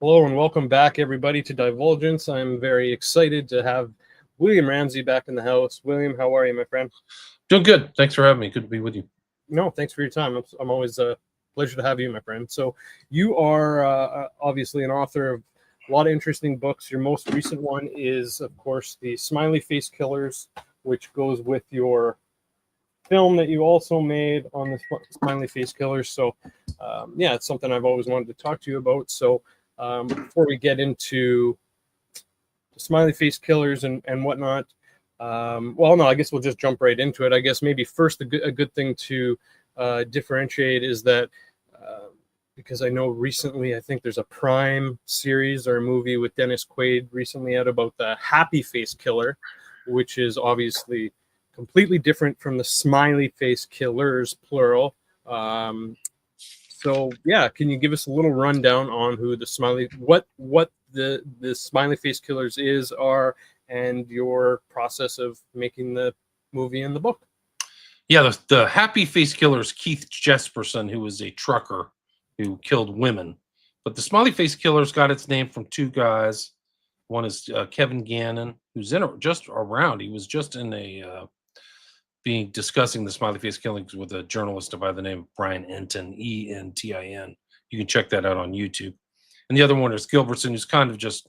Hello and welcome back, everybody, to Divulgence. I'm very excited to have William Ramsey back in the house. William, how are you, my friend? Doing good. Thanks for having me. Good to be with you. No, thanks for your time. I'm always a pleasure to have you, my friend. So, you are obviously an author of a lot of interesting books. Your most recent one is, of course, the Smiley Face Killers, which goes with your film that you also made on the Smiley Face Killers. So, yeah, it's something I've always wanted to talk to you about. So, before we get into the Smiley Face Killers and whatnot, well, no, I guess we'll just jump right into it. I guess maybe first a good thing to differentiate is that because I know recently, I think there's a Prime series or a movie with Dennis Quaid recently out about the Happy Face Killer, which is obviously completely different from the Smiley Face Killers, plural. So yeah, can you give us a little rundown on who the what the Smiley Face Killers are, and your process of making the movie and the book? Yeah, the Happy Face Killer is Keith Jesperson, who was a trucker who killed women. But the Smiley Face Killers got its name from two guys. One is Kevin Gannon, who's just around. He was just in a being discussing the Smiley Face killings with a journalist by the name of Brian Entin, Entin. You can check that out on YouTube. And the other one is Gilbertson, who's kind of just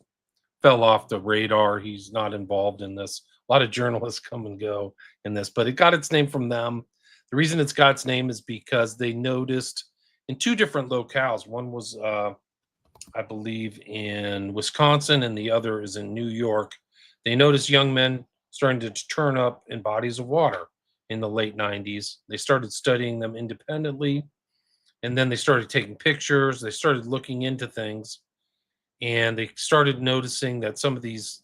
fell off the radar. He's not involved in this. A lot of journalists come and go in this, but it got its name from them. The reason it's got its name is because they noticed in two different locales. One was, I believe, in Wisconsin, and the other is in New York. They noticed young men starting to turn up in bodies of water in the late 90s. They started studying them independently, and then they started taking pictures. They started looking into things, and they started noticing that some of these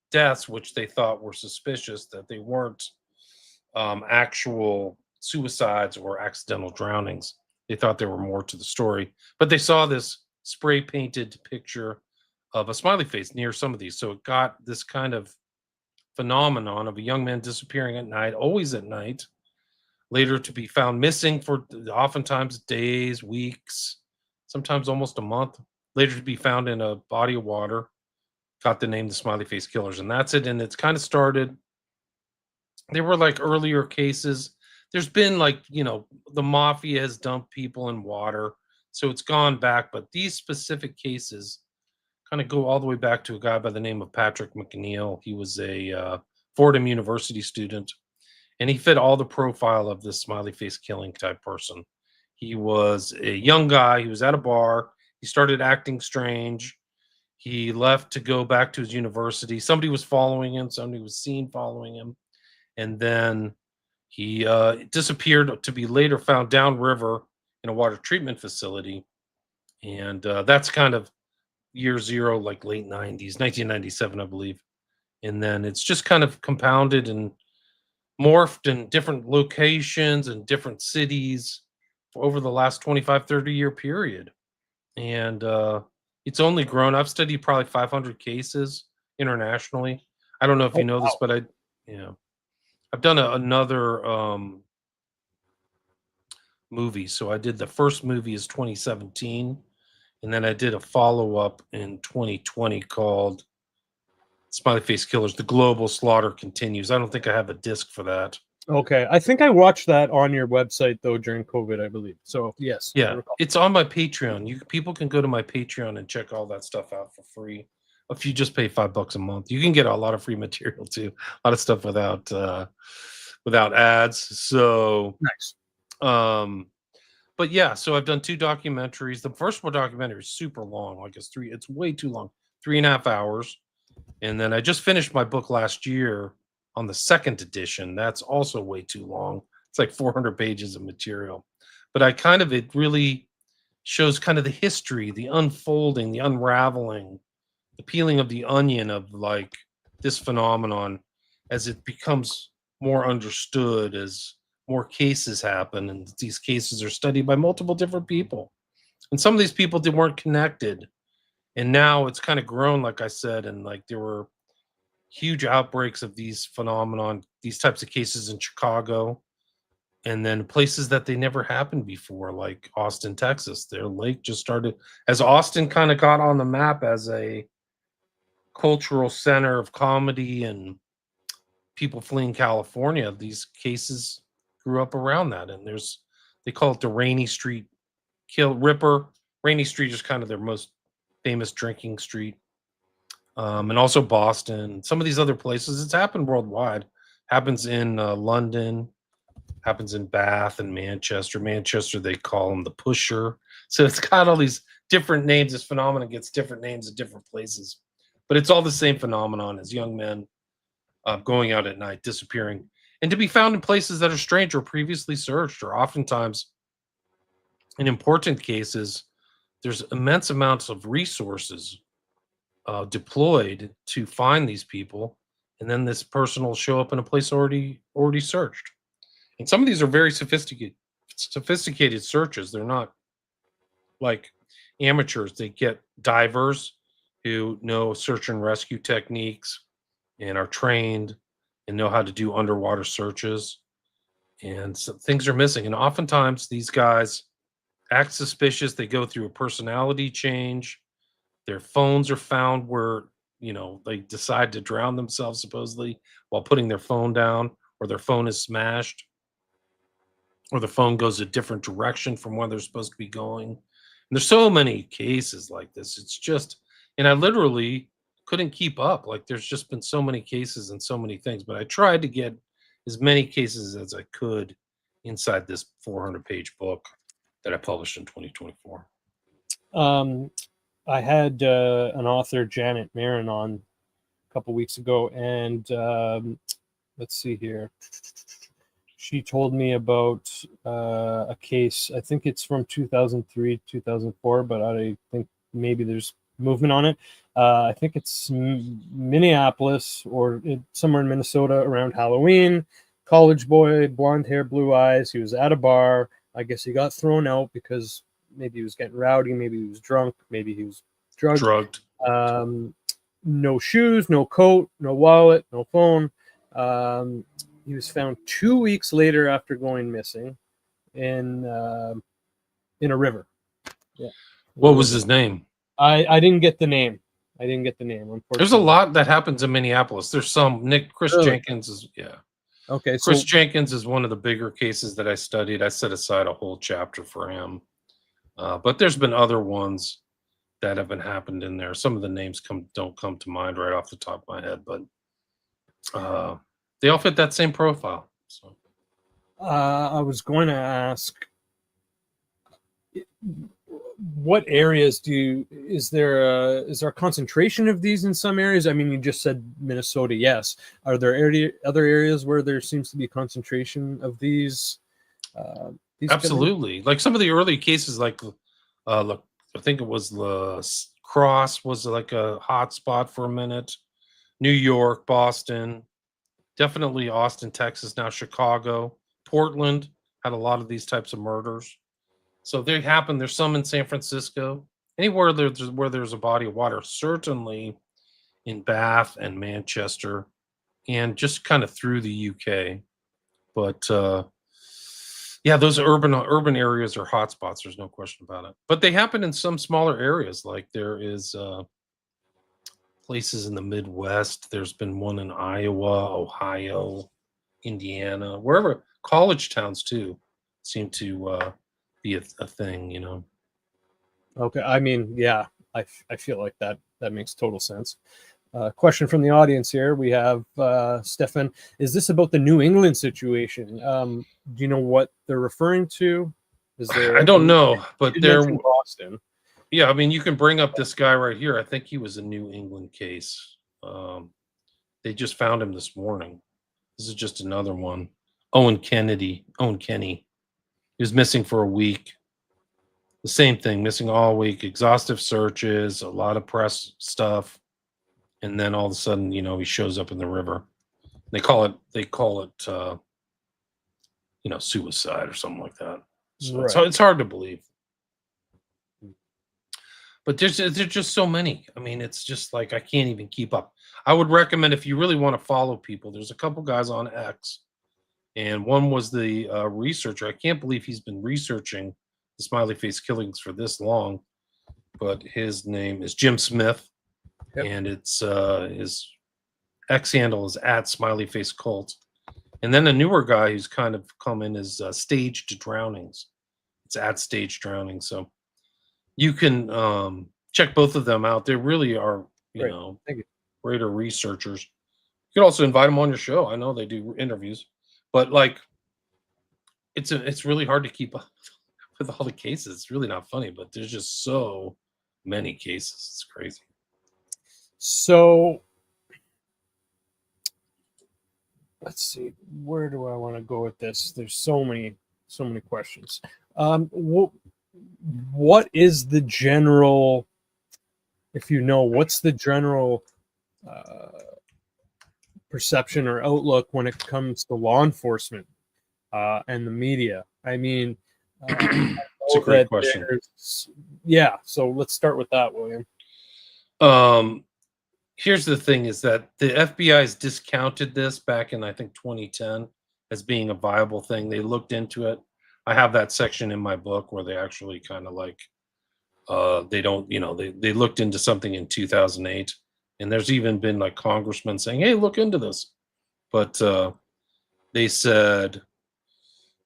deaths, which they thought were suspicious, that they weren't actual suicides or accidental drownings. They thought there were more to the story, but they saw this spray painted picture of a smiley face near some of these. So it got this kind of phenomenon of a young man disappearing at night, always at night, later to be found missing for oftentimes days, weeks, sometimes almost a month, later to be found in a body of water, got the name the Smiley Face Killers. And that's it. And it's kind of started. There were like earlier cases. There's been like, the mafia has dumped people in water. So it's gone back. But these specific cases kind of go all the way back to a guy by the name of Patrick McNeil. He was a Fordham University student, and he fit all the profile of this smiley face killing type person. He was a young guy. He was at a bar. He started acting strange. He left to go back to his university. Somebody was following him. Somebody was seen following him. And then he disappeared to be later found downriver in a water treatment facility. And that's kind of year zero, like late 90s, 1997, I believe. And then it's just kind of compounded and morphed in different locations and different cities for over the last 25, 30-year period. And it's only grown. I've studied probably 500 cases internationally. I don't know if Oh, you know this, wow. but I've done another movie. So I did the first movie is 2017, and then I did a follow up in 2020 called Smiley Face Killers: The Global Slaughter Continues. I don't think I have a disc for that. Okay, I think I watched that on your website though during COVID, I believe. So yes, I Yeah, recall. it's on my Patreon. People can go to my Patreon and check all that stuff out for free. If you just pay $5 a month, you can get a lot of free material too. A lot of stuff without ads. So, Nice. um, but yeah, so I've done two documentaries. The first one documentary is super long, like it's way too long, 3.5 hours. And then I just finished my book last year on the second edition. That's also way too long. It's like 400 pages of material. But it really shows kind of the history, the unfolding, the unraveling, the peeling of the onion of like this phenomenon as it becomes more understood, as more cases happen, and these cases are studied by multiple different people. And some of these people they weren't connected. And now it's kind of grown, like I said, and like there were huge outbreaks of these phenomenon, these types of cases in Chicago. And then places that they never happened before, like Austin, Texas. Their lake just started as Austin kind of got on the map as a cultural center of comedy and people fleeing California. These cases grew up around that, and they call it the Rainy Street Kill Ripper. Rainy Street is kind of their most famous drinking street, and also Boston. Some of these other places, it's happened worldwide. Happens in London, happens in Bath and Manchester. Manchester, they call him the Pusher. So it's got all these different names. This phenomenon gets different names at different places, but it's all the same phenomenon as young men going out at night, disappearing, and to be found in places that are strange or previously searched, or oftentimes in important cases, there's immense amounts of resources deployed to find these people, and then this person will show up in a place already searched. And some of these are very sophisticated searches. They're not like amateurs. They get divers who know search and rescue techniques and are trained and know how to do underwater searches. And so things are missing. And oftentimes these guys act suspicious. They go through a personality change. Their phones are found where, they decide to drown themselves supposedly while putting their phone down, or their phone is smashed, or the phone goes a different direction from where they're supposed to be going. And there's so many cases like this. It's just, and I literally couldn't keep up. Like, there's just been so many cases and so many things, but I tried to get as many cases as I could inside this 400-page book that I published in 2024. I had an author, Janet Marin, on a couple weeks ago, and let's see here. She told me about a case. I think it's from 2003, 2004, but I think maybe there's movement on it. I think it's Minneapolis or somewhere in Minnesota around Halloween. College boy, blonde hair, blue eyes. He was at a bar. I guess he got thrown out because maybe he was getting rowdy, maybe he was drunk, maybe he was drugged. No shoes, no coat, no wallet, no phone. He was found 2 weeks later after going missing in a river. Yeah. What was his name? I didn't get the name. Unfortunately. There's a lot that happens in Minneapolis. There's some. Chris Really? Jenkins is, yeah. Okay. Chris Jenkins is one of the bigger cases that I studied. I set aside a whole chapter for him. But there's been other ones that have been happened in there. Some of the names don't come to mind right off the top of my head, but they all fit that same profile. So I was going to ask, what areas is there a concentration of these in some areas? I mean, you just said Minnesota, yes. Are there other areas where there seems to be a concentration of these? Absolutely. Like some of the early cases, like I think it was La Crosse was like a hot spot for a minute. New York, Boston, definitely Austin, Texas, now Chicago, Portland had a lot of these types of murders. So they happen. There's some in San Francisco. Anywhere where there's a body of water, certainly in Bath and Manchester, and just kind of through the UK. But yeah, those urban areas are hotspots. There's no question about it. But they happen in some smaller areas. Like there is places in the Midwest. There's been one in Iowa, Ohio, Indiana, wherever. College towns too seem to be a thing. Okay, I mean, yeah, I feel like that makes total sense. Question from the audience here. We have Stefan. Is this about the New England situation? Do you know what they're referring to? I don't know, but they're Boston. Yeah, I mean, you can bring up this guy right here. I think he was a New England case. They just found him this morning. This is just another one. Owen Kenny. He was missing for a week. The same thing, missing all week, exhaustive searches, a lot of press stuff. And then all of a sudden, he shows up in the river. They call it suicide or something like that. So Right. it's hard to believe. But there's just so many. I mean, it's just like I can't even keep up. I would recommend, if you really want to follow people, there's a couple guys on X And one was the researcher. I can't believe he's been researching the Smiley Face Killings for this long, but his name is Jim Smith, Yep. and it's his X handle is at Smiley Face Cult. And then a newer guy who's kind of come in is Staged Drownings. It's at Staged Drownings. So you can check both of them out. They really are, you Great. know, Thank you. greater researchers. You can also invite them on your show. I know they do interviews, but like, it's really hard to keep up with all the cases. It's really not funny, but there's just so many cases. It's crazy. So let's see, where do I want to go with this? There's so many questions. What is the general, if you know, what's the general perception or outlook when it comes to law enforcement and the media? I mean, it's a great question. Yeah, so let's start with that, William. Here's the thing, is that the FBI's discounted this back in, I think, 2010 as being a viable thing. They looked into it. I have that section in my book where they actually kind of like, they don't, you know, they looked into something in 2008, and there's even been like congressmen saying, hey, look into this. But they said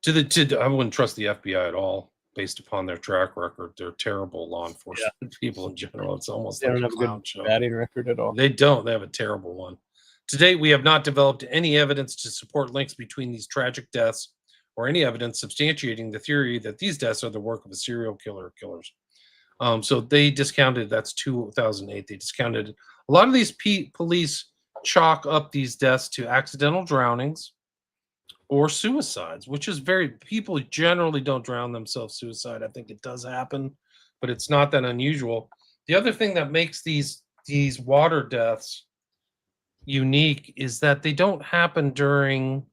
I wouldn't trust the FBI at all based upon their track record. They're terrible law enforcement people in general. It's almost They like don't a have a clown good show. batting record at all. They don't. They have a terrible one. To date, we have not developed any evidence to support links between these tragic deaths or any evidence substantiating the theory that these deaths are the work of a serial killer or killers. So they discounted, that's 2008. They discounted a lot of these police chalk up these deaths to accidental drownings or suicides, which is people generally don't drown themselves suicide. I think it does happen, but it's not that unusual. The other thing that makes these water deaths unique is that they don't happen during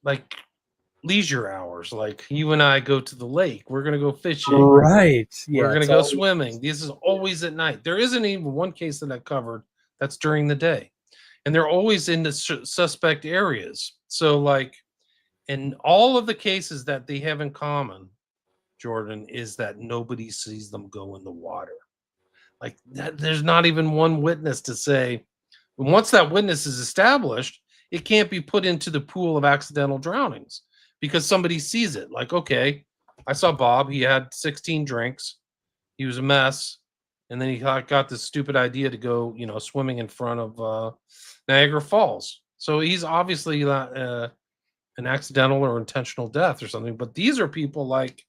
like leisure hours. Like you and I go to the lake, we're going to go fishing. Right. Yeah, we're going to go swimming. This is always at night. There isn't even one case that I covered that's during the day. And they're always in the suspect areas. So like, in all of the cases that they have in common, Jordan, is that nobody sees them go in the water. Like that, there's not even one witness to say, once that witness is established, it can't be put into the pool of accidental drownings because somebody sees it. Like, okay, I saw Bob. He had 16 drinks. He was a mess. And then he got this stupid idea to go, you know, swimming in front of Niagara Falls. So he's obviously not an accidental or intentional death or something. But these are people like,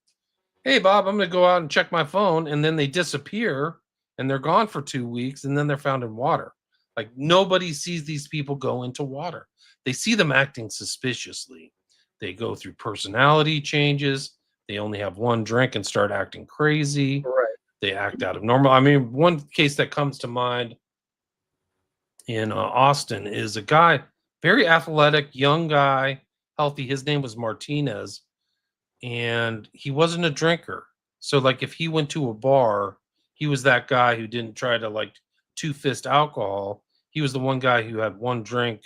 hey, Bob, I'm going to go out and check my phone. And then they disappear and they're gone for 2 weeks. And then they're found in water. Like nobody sees these people go into water. They see them acting suspiciously. They go through personality changes. They only have one drink and start acting crazy. Right. They act out of normal. I mean, one case that comes to mind in Austin is a guy, very athletic, young guy, healthy. His name was Martinez, and he wasn't a drinker. So, like, if he went to a bar, he was that guy who didn't try to like two-fist alcohol. He was the one guy who had one drink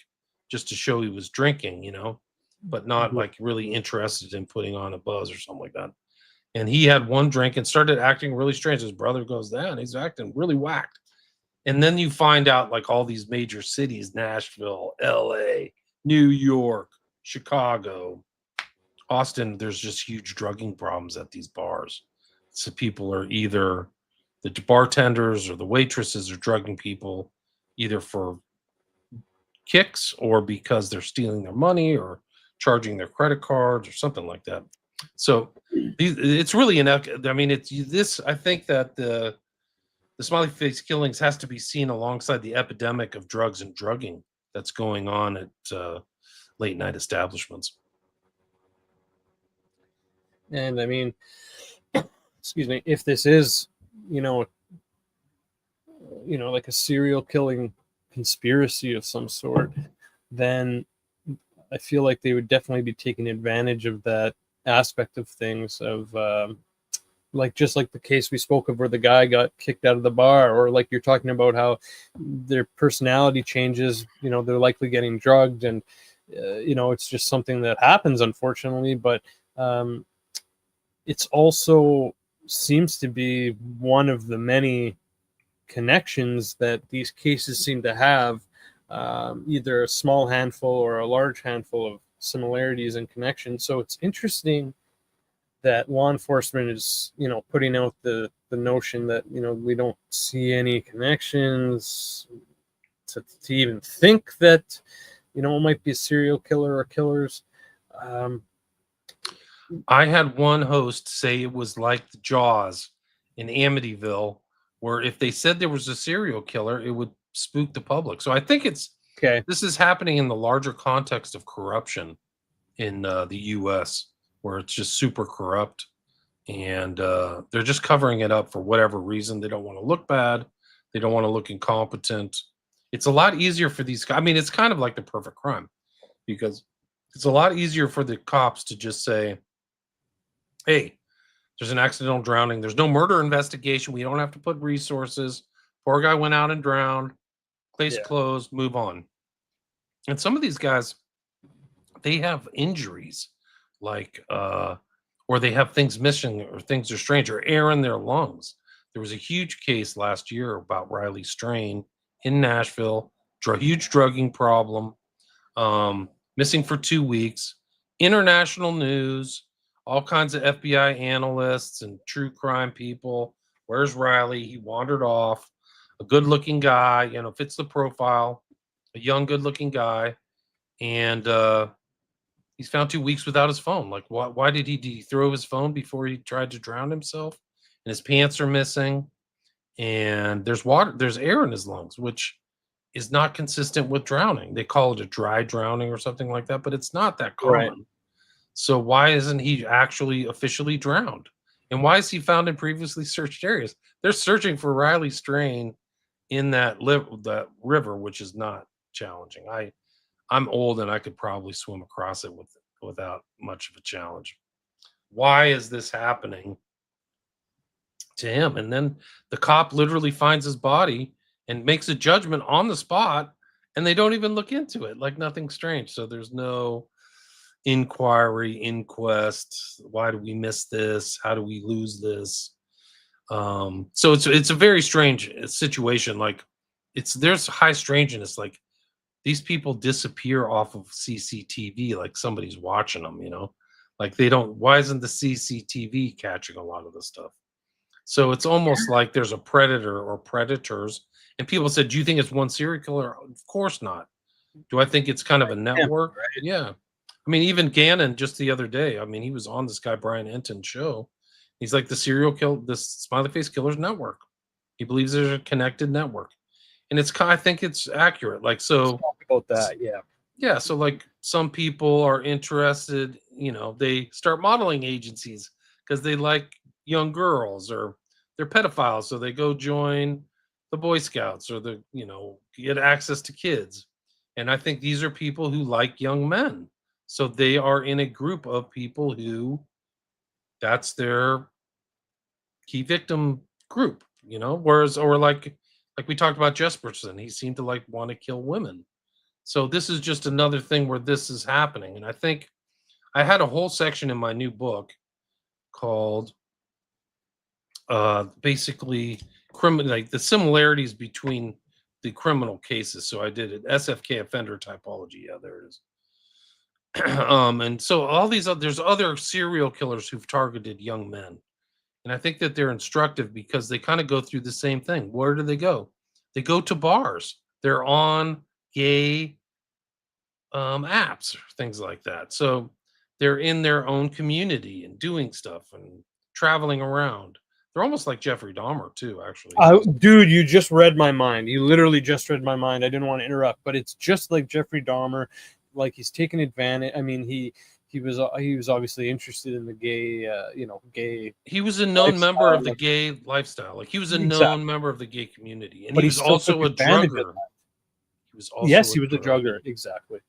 just to show he was drinking, you know, but not like really interested in putting on a buzz or something like that. And he had one drink and started acting really strange. His brother goes, "That he's acting really whacked." And then you find out like all these major cities, Nashville, LA, New York, Chicago, Austin, there's just huge drugging problems at these bars. So people are either the bartenders or the waitresses are drugging people either for kicks or because they're stealing their money or charging their credit cards or something like that. So it's really I mean, it's this. I think that the Smiley Face Killings has to be seen alongside the epidemic of drugs and drugging that's going on at late night establishments. And I mean, excuse me, if this is, like a serial killing conspiracy of some sort, then I feel like they would definitely be taking advantage of that aspect of things, of just like the case we spoke of where the guy got kicked out of the bar, or like you're talking about how their personality changes, they're likely getting drugged, and it's just something that happens, unfortunately. But it's also seems to be one of the many connections that these cases seem to have, either a small handful or a large handful of similarities and connections. So it's interesting that law enforcement is, putting out the notion that, we don't see any connections to even think that, it might be a serial killer or killers. I had one host say it was like the Jaws in Amityville, where if they said there was a serial killer, it would spook the public. So I think Okay. this is happening in the larger context of corruption in the U.S., where it's just super corrupt, and they're just covering it up for whatever reason. They don't want to look bad. They don't want to look incompetent. It's a lot easier for these. I mean, it's kind of like the perfect crime, because it's a lot easier for the cops to just say, hey, there's an accidental drowning. There's no murder investigation. We don't have to put resources. Poor guy went out and drowned. Case closed. Move on. And some of these guys, they have injuries, like, or they have things missing, or things are strange, or air in their lungs. There was a huge case last year about Riley Strain in Nashville, huge drugging problem, missing for 2 weeks, international news, all kinds of FBI analysts and true crime people. Where's Riley? He wandered off. A good-looking guy, fits the profile, a young, good-looking guy, and he's found 2 weeks without his phone. Like, why did he throw his phone before he tried to drown himself? And his pants are missing, and there's air in his lungs, which is not consistent with drowning. They call it a dry drowning or something like that, but it's not that common. Right. So why isn't he actually officially drowned? And why is he found in previously searched areas? They're searching for Riley Strain in that river, which is not challenging. I'm old and I could probably swim across it without much of a challenge. Why is this happening to him? And then the cop literally finds his body and makes a judgment on the spot, and they don't even look into it, like nothing strange. So there's no inquiry, inquest. Why do we miss this? How do we lose this? So it's a very strange situation. Like, there's high strangeness. Like, these people disappear off of CCTV, like somebody's watching them, like why isn't the CCTV catching a lot of the stuff? So it's almost like there's a predator or predators. And people said, do you think it's one serial killer? Of course not. Do I think it's kind of a network? Right. Yeah. I mean, even Gannon just the other day, I mean, he was on this guy, Brian Enton's show. He's like, this Smiley Face Killers network. He believes there's a connected network. And I think it's accurate. Like, so let's talk about that. Yeah. Yeah. So, like, some people are interested, they start modeling agencies because they like young girls, or they're pedophiles. So they go join the Boy Scouts, or get access to kids. And I think these are people who like young men. So they are in a group of people who that's their key victim group, whereas, or like we talked about Jesperson, he seemed to want to kill women. So this is just another thing where this is happening. And I think I had a whole section in my new book called basically like the similarities between the criminal cases. So I did it SFK offender typology. Yeah, there it is. And so all these there's other serial killers who've targeted young men. And I think that they're instructive because they kind of go through the same thing. Where do they go? They go to bars. They're on gay apps, or things like that. So they're in their own community and doing stuff and traveling around. They're almost like Jeffrey Dahmer too, actually. Dude, you just read my mind. You literally just read my mind. I didn't want to interrupt, but it's just like Jeffrey Dahmer. Like, he's taken advantage. I mean, he was obviously interested in the gay, gay. He was a known member of the gay lifestyle. Like, he was a known member of the gay community, and he was also a drugger. He was also he was a drugger. Exactly.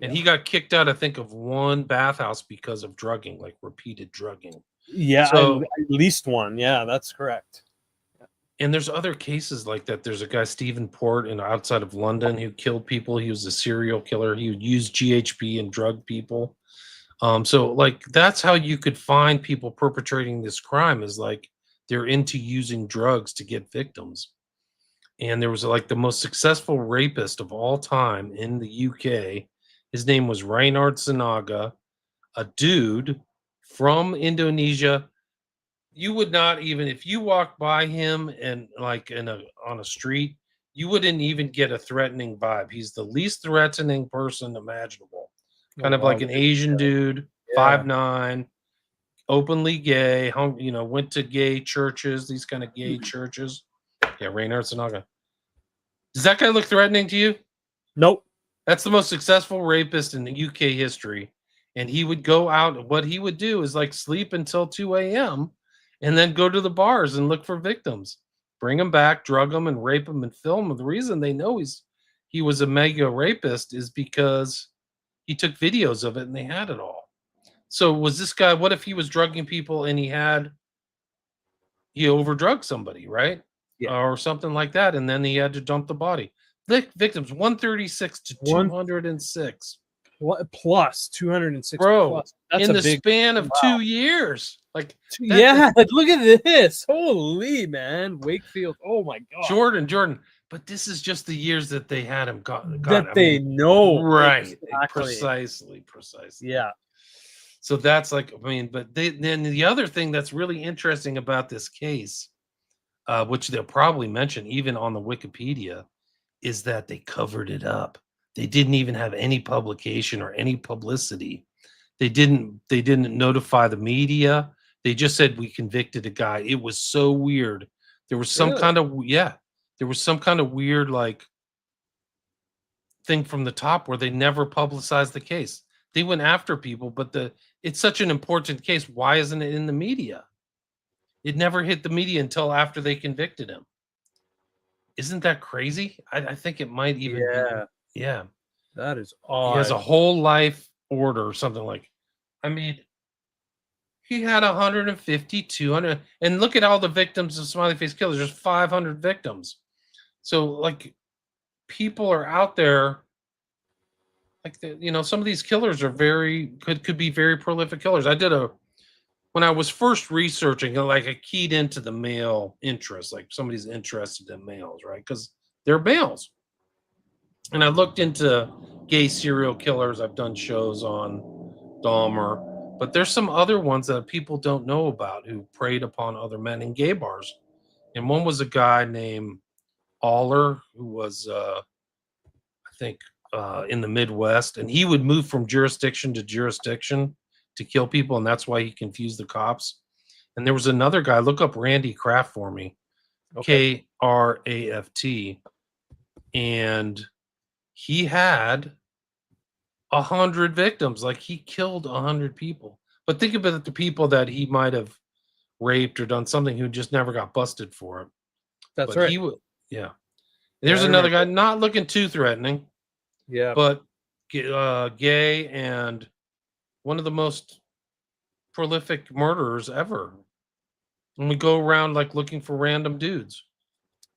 And he got kicked out, I think, of one bathhouse because of drugging, like repeated drugging. Yeah, so, at least one. Yeah, that's correct. And there's other cases like that. There's a guy, Stephen Port, outside of London, who killed people. He was a serial killer. He would use GHB and drug people. So like that's how you could find people perpetrating this crime, is like they're into using drugs to get victims. And there was like the most successful rapist of all time in the UK. His name was Reinhard Sinaga, a dude from Indonesia. You would not even, if you walked by him and like on a street, you wouldn't even get a threatening vibe. He's the least threatening person imaginable. Oh, Kind of like wow. an Asian dude, Yeah. 5'9", openly gay, went to gay churches, these kind of gay churches. Yeah, Reinhard Sinaga. Does that guy look threatening to you? Nope. That's the most successful rapist in the UK history. And he would go out. What he would do is like sleep until 2 a.m. and then go to the bars and look for victims, bring them back, drug them, and rape them and film them. The reason they know he was a mega rapist is because he took videos of it and they had it all. So was this guy? What if he was drugging people and he overdrugged somebody, right? Yeah. Or something like that, and then he had to dump the body. Victims 136 to 206. What plus 206 Bro, plus? That's in a the big span of 2 years. Like yeah, look at this. Holy man, Wakefield. Oh my god. Jordan. But this is just the years that they had him know. Right. Exactly. Precisely. Yeah. So that's like, but then the other thing that's really interesting about this case, which they'll probably mention even on the Wikipedia, is that they covered it up. They didn't even have any publication or any publicity. They didn't notify the media. They just said we convicted a guy. It was so weird. There was some kind of weird like thing from the top where they never publicized the case. They went after people, but it's such an important case. Why isn't it in the media? It never hit the media until after they convicted him. Isn't that crazy? I think it might even be. Yeah. That is odd. He has a whole life order or something like. He had 150, 200, and look at all the victims of Smiley Face Killers. There's 500 victims. So like, people are out there. Like some of these killers are could be very prolific killers. When I was first researching, like I keyed into the male interest, like somebody's interested in males, right? Because they're males. And I looked into gay serial killers. I've done shows on Dahmer, but there's some other ones that people don't know about who preyed upon other men in gay bars. And one was a guy named Aller, who was, I think, in the Midwest, and he would move from jurisdiction to jurisdiction to kill people, and that's why he confused the cops. And there was another guy. Look up Randy Kraft for me, okay. Kraft, and he had 100 victims. Like he killed 100 people. But think about the people that he might have raped or done something who just never got busted for it. That's right. Yeah. There's another guy, not looking too threatening. Yeah. But gay and one of the most prolific murderers ever. And we go around like looking for random dudes.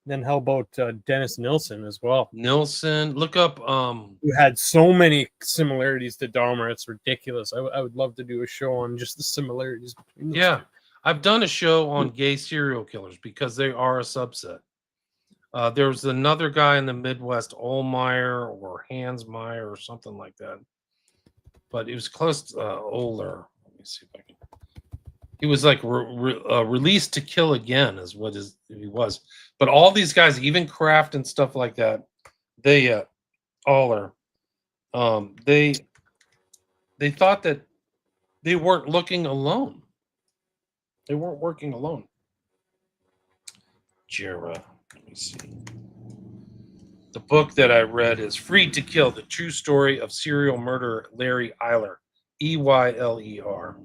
Then how about Dennis Nilsen as well? Nilsen, look up. Who had so many similarities to Dahmer. It's ridiculous. I would love to do a show on just the similarities between those two. I've done a show on gay serial killers because they are a subset. There was another guy in the Midwest, Ohlmeyer or Hansmeyer or something like that. But it was close to Oler. Let me see if I can. He was like released to kill again, is what he was. But all these guys, even Kraft and stuff like that, they Oler, they thought that they weren't looking alone. They weren't working alone. Jera. Let me see. The book that I read is Freed to Kill, The True Story of Serial Murderer Larry Eyler. Eyler.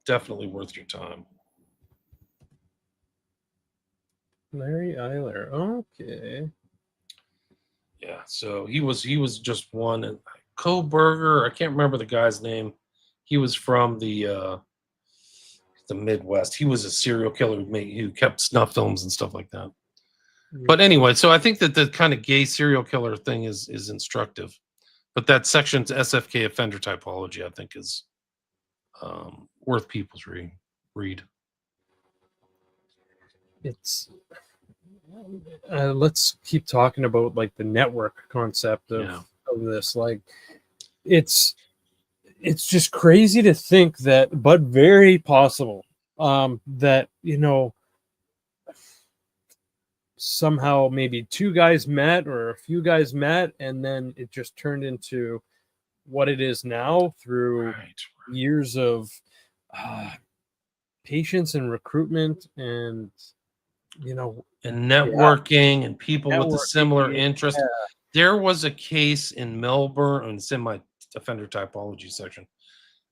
Definitely worth your time. Larry Eyler. Okay. Yeah, so he was just one. And Koberger, I can't remember the guy's name. He was from the the Midwest. He was a serial killer who kept snuff films and stuff like that. But anyway, so I think that the kind of gay serial killer thing is instructive. But that section's SFK offender typology, I think, is worth people's read. It's let's keep talking about like the network concept of this. Like, it's just crazy to think that, but very possible, that, you know, somehow maybe two guys met or a few guys met, and then it just turned into what it is now through years of patience and recruitment, and, you know, and networking and people with a similar interest. Yeah. There was a case in Melbourne, and it's in my offender typology section,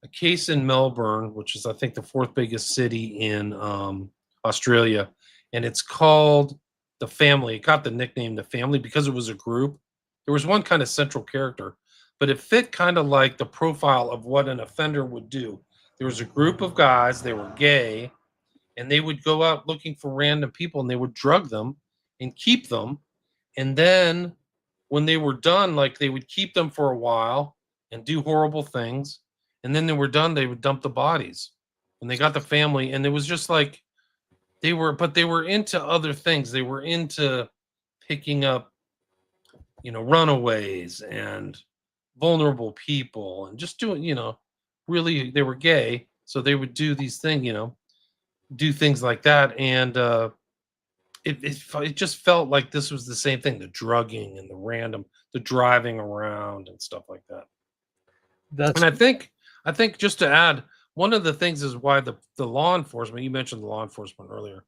a case in Melbourne, which is, I think, the 4th biggest city in Australia, and it's called The Family. It got the nickname The Family because it was a group. There was one kind of central character, but it fit kind of like the profile of what an offender would do. There was a group of guys, they were gay, and they would go out looking for random people, and they would drug them and keep them. And then when they were done, like, they would keep them for a while and do horrible things. And then they were done, they would dump the bodies. And they got the family, and it was just like they were into other things. They were into picking up, you know, runaways and vulnerable people and just doing, you know, really, they were gay. So they would do these things, you know, do things like that. And it just felt like this was the same thing, the drugging and the driving around and stuff like that. And I think just to add, one of the things is why the law enforcement, you mentioned the law enforcement earlier.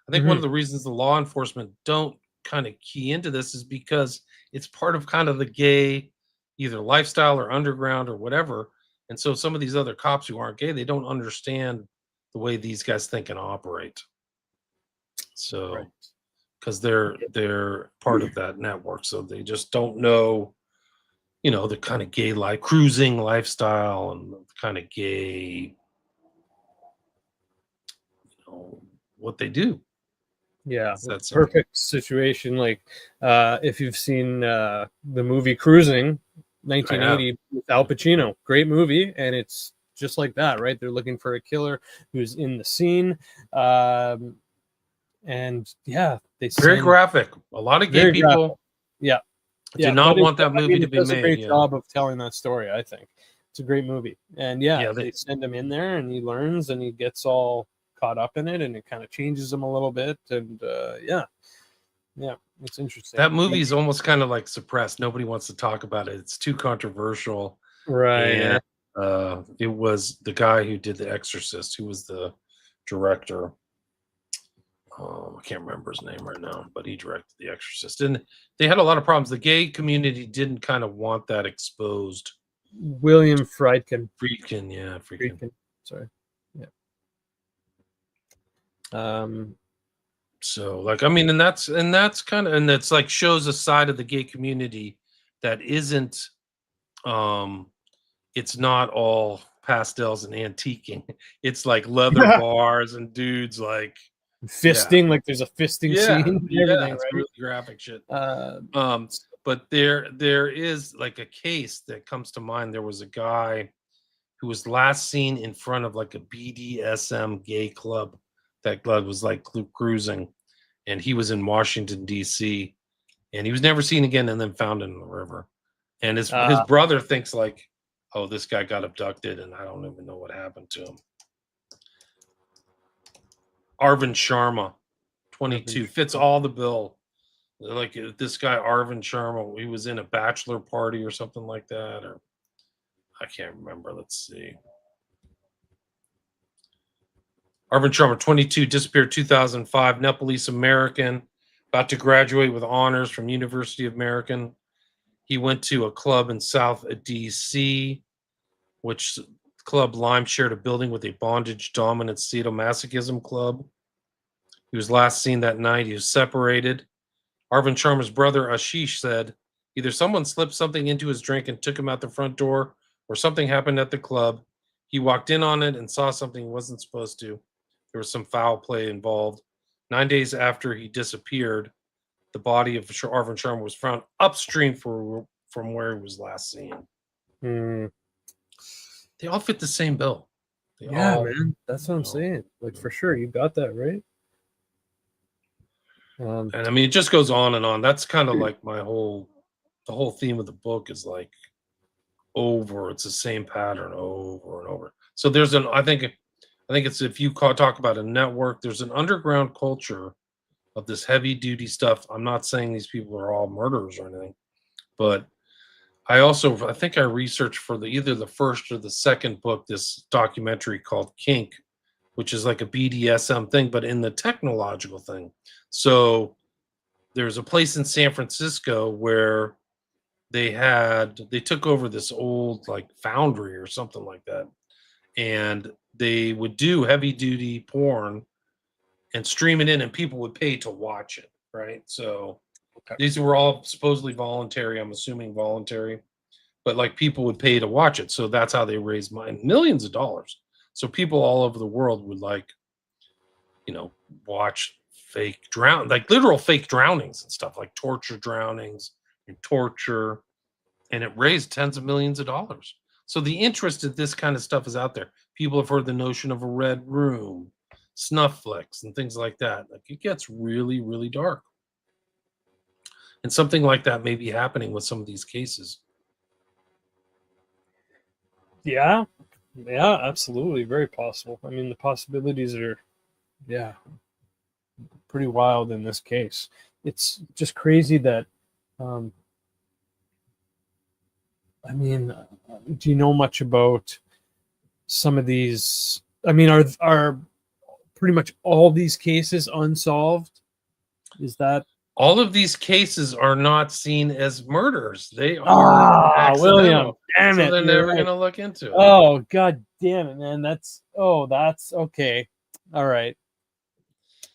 I think one of the reasons the law enforcement don't kind of key into this is because it's part of kind of the gay either lifestyle or underground or whatever. And so some of these other cops who aren't gay, they don't understand the way these guys think and operate. So, because they're part of that network, so they just don't know, you know, the kind of gay life, cruising lifestyle, and the kind of gay, you know, what they do. Yeah, that's perfect situation. Like, if you've seen the movie Cruising, 1980 with Al Pacino, great movie, and it's just like that, right? They're looking for a killer who's in the scene, and yeah, they very graphic. A lot of gay people, did not want that movie to be made. Does a great job of telling that story. I think it's a great movie, and they send him in there, and he learns, and he gets all caught up in it, and it kind of changes him a little bit, and it's interesting. That movie is almost kind of like suppressed. Nobody wants to talk about it. It's too controversial, right? And it was the guy who did The Exorcist, who was the director. I can't remember his name right now, but he directed The Exorcist, and they had a lot of problems. The gay community didn't kind of want that exposed. William Friedkin. Friedkin. Sorry. So, like, I mean, and that's kind of, and that's like shows a side of the gay community that isn't, it's not all pastels and antiquing. It's like leather bars and dudes like fisting, like there's a fisting scene. Everything, it's really graphic shit. But there is like a case that comes to mind. There was a guy who was last seen in front of like a BDSM gay club. That club was like cruising, and he was in Washington, D.C., and he was never seen again, and then found in the river. And his brother thinks like, oh, this guy got abducted, and I don't even know what happened to him. Arvind Sharma, 22, fits all the bill. Like this guy, Arvind Sharma, he was in a bachelor party or something like that, or I can't remember. Let's see. Arvind Sharma, 22, disappeared 2005, Nepalese American, about to graduate with honors from University of American. He went to a club in South DC, which Club Lime shared a building with a bondage dominant sadomasochism club. He was last seen that night. He was separated. Arvind Sharma's brother Ashish said either someone slipped something into his drink and took him out the front door, or something happened at the club. He walked in on it and saw something he wasn't supposed to. there was some foul play involved. 9 days after he disappeared, the body of Arvin Sharma was found upstream from where he was last seen. Hmm. They all fit the same bill. They Yeah, all, man. That's what I'm saying. Like, for sure. You got that right. And I mean, it just goes on and on. That's kind of like the whole theme of the book is like it's the same pattern over and over. So there's I think it's, if you talk about a network, there's an underground culture of this heavy duty stuff. I'm not saying these people are all murderers or anything, but I think I researched for either the first or the second book, this documentary called Kink, which is like a BDSM thing, but in the technological thing. So there's a place in San Francisco where they took over this old like foundry or something like that, and they would do heavy duty porn and stream it in, and people would pay to watch it, right? So these were all supposedly voluntary, I'm assuming voluntary, but like people would pay to watch it. So that's how they raised millions of dollars. So people all over the world would watch like literal fake drownings and stuff, like torture drownings and torture, and it raised tens of millions of dollars. So the interest in this kind of stuff is out there. People have heard the notion of a red room, snuff flicks, and things like that. Like, it gets really, really dark. And something like that may be happening with some of these cases. Yeah, absolutely. Very possible. I mean, the possibilities are, pretty wild in this case. It's just crazy that, I mean, do you know much about some of these? I mean, are pretty much all these cases unsolved? Is that all of these cases are not seen as murders? They are accidental. William, damn it! So they're never going to look into it. Oh, god damn it, man! That's okay. All right.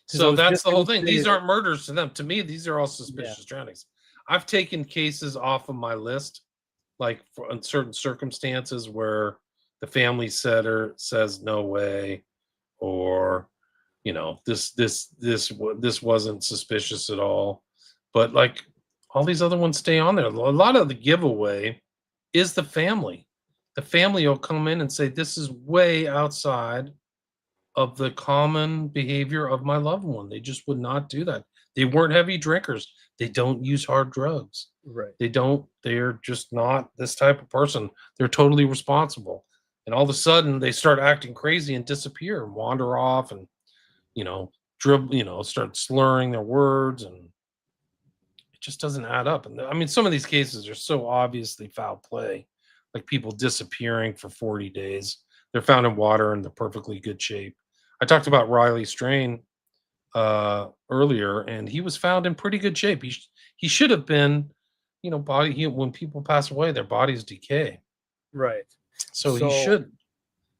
So that's the whole thing. These aren't murders to them. To me, these are all suspicious drownings. I've taken cases off of my list, like in certain circumstances where the family says no way, or this wasn't suspicious at all. But like all these other ones stay on there. A lot of the giveaway is the family. The family will come in and say, this is way outside of the common behavior of my loved one. They just would not do that. They weren't heavy drinkers. They don't use hard drugs. Right. They're just not this type of person. They're totally responsible. And all of a sudden they start acting crazy and disappear and wander off and, start slurring their words, and it just doesn't add up. And I mean, some of these cases are so obviously foul play, like people disappearing for 40 days. They're found in water and they're perfectly good shape. I talked about Riley Strain earlier, and he was found in pretty good shape. He should have been, when people pass away, their bodies decay. Right. So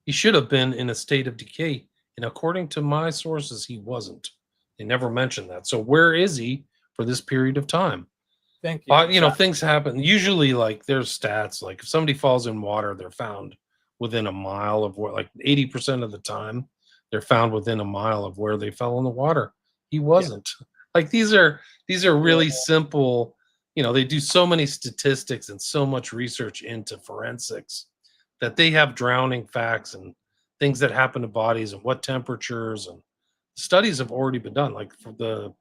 he should have been in a state of decay. And according to my sources, he wasn't. They never mentioned that. So where is he for this period of time? Thank you. Things happen. Usually, like, there's stats. Like, if somebody falls in water, they're found within a mile of where, like 80% of the time, they're found within a mile of where they fell in the water. He wasn't. Yeah. Like, these are really simple. They do so many statistics and so much research into forensics that they have drowning facts and things that happen to bodies and what temperatures, and studies have already been done. Like, for the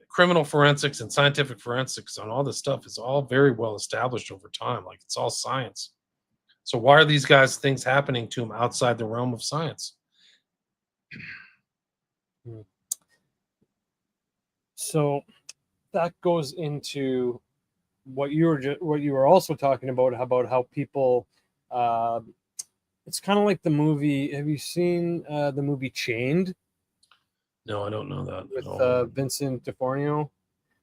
criminal forensics and scientific forensics on all this stuff is all very well established over time. Like, it's all science. So why are these guys things happening to them outside the realm of science? So that goes into what you were also talking about how people, it's kind of like the movie. Have you seen the movie Chained? No, I don't know that. With Vincent D'Onofrio.